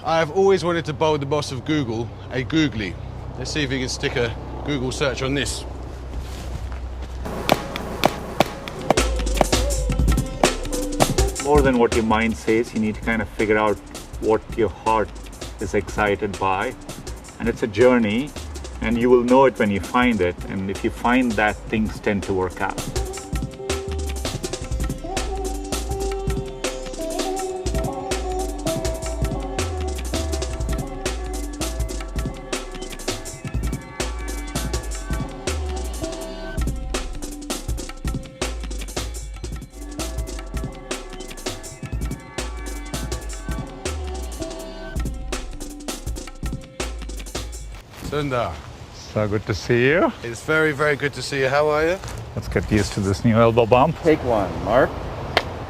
I've always wanted to bowl the boss of Google a googly. Let's see if he can stick a Google search on this. More than what your mind says, you need to kind of figure out what your heart is excited by. And it's a journey, and you will know it when you find it. And if you find that, things tend to work out. Sundar, So good to see you. it's very, very good to see you. How are you? Let's get used to this new elbow bump. Take one, Mark.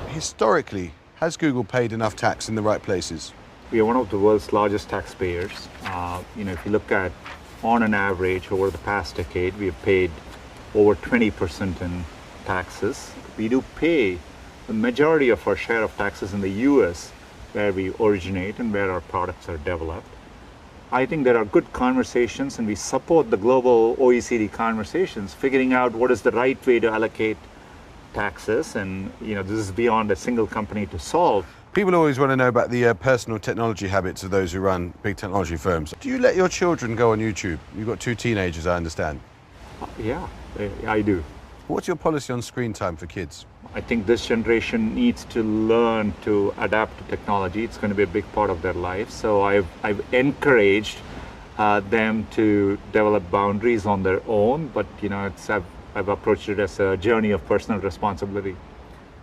Historically, has Google paid enough tax in the right places? We are one of the world's largest taxpayers. If you look at, on an average, over the past decade, we have paid over 20% in taxes. We do pay the majority of our share of taxes in the US, where we originate and where our products are developed. I think there are good conversations, and we support the global OECD conversations, figuring out what is the right way to allocate taxes. And this is beyond a single company to solve. People always want to know about the personal technology habits of those who run big technology firms. Do you let your children go on YouTube? You've got 2 teenagers, I understand. Yeah, I do. What's your policy on screen time for kids? I think this generation needs to learn to adapt to technology. It's going to be a big part of their life. So I've encouraged them to develop boundaries on their own, but I've approached it as a journey of personal responsibility.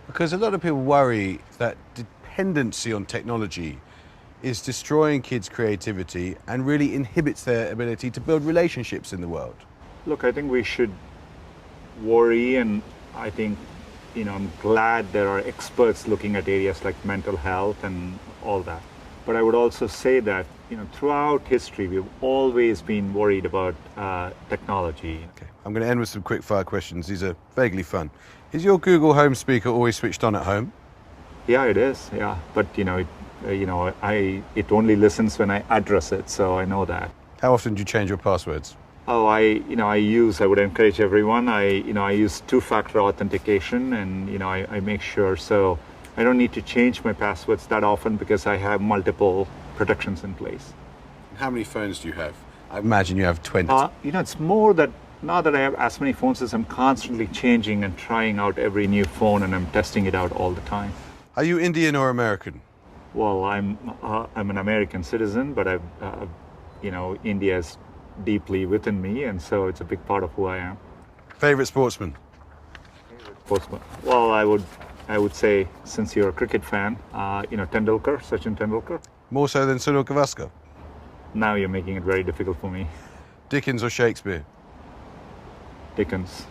Because a lot of people worry that dependency on technology is destroying kids' creativity and really inhibits their ability to build relationships in the world. Look, I think we should worry, and I think I'm glad there are experts looking at areas like mental health and all that. But I would also say that throughout history, we've always been worried about technology. Okay, I'm going to end with some quick fire questions. These are vaguely fun. Is your Google Home speaker always switched on at home? Yeah, it is. Yeah, but it only listens when I address it, so I know that. How often do you change your passwords? Oh, I would encourage everyone. I use 2-factor authentication, and I make sure, so I don't need to change my passwords that often because I have multiple protections in place. How many phones do you have? I imagine you have 20. It's more that now that I have as many phones as I'm constantly changing and trying out every new phone, and I'm testing it out all the time. Are you Indian or American? Well, I'm an American citizen, but India is deeply within me, and so it's a big part of who I am. Favorite sportsman? Well, I would say, since you're a cricket fan, Tendulkar, Sachin Tendulkar. More so than Sunil Gavaskar? Now you're making it very difficult for me. Dickens or Shakespeare? Dickens.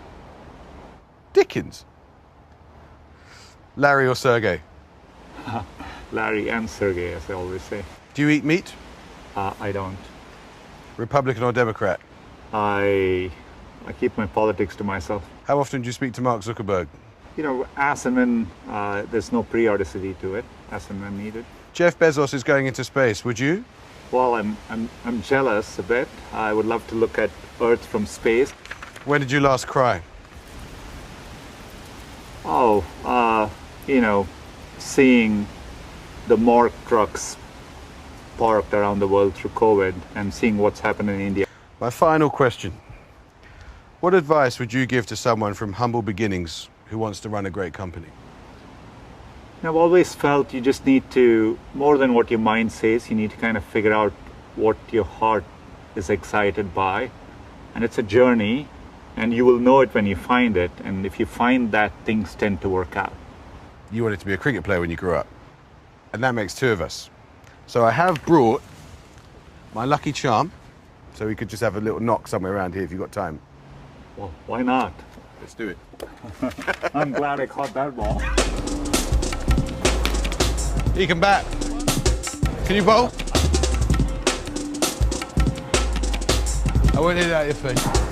Dickens? Larry or Sergey? Larry and Sergey, as I always say. Do you eat meat? I don't. Republican or Democrat? I keep my politics to myself. How often do you speak to Mark Zuckerberg? As and when there's no periodicity to it, as and when needed. Jeff Bezos is going into space, would you? Well, I'm jealous a bit. I would love to look at Earth from space. When did you last cry? Oh, seeing the morgue trucks parked around the world through COVID and seeing what's happened in India. My final question. What advice would you give to someone from humble beginnings who wants to run a great company? I've always felt you just need to, more than what your mind says, you need to kind of figure out what your heart is excited by. And it's a journey, and you will know it when you find it. And if you find that, things tend to work out. You wanted to be a cricket player when you grew up. And that makes 2 of us. So I have brought my lucky charm, so we could just have a little knock somewhere around here if you've got time. Well, why not? Let's do it. I'm glad I caught that ball. You can bat. Can you bowl? I won't hit it out your face.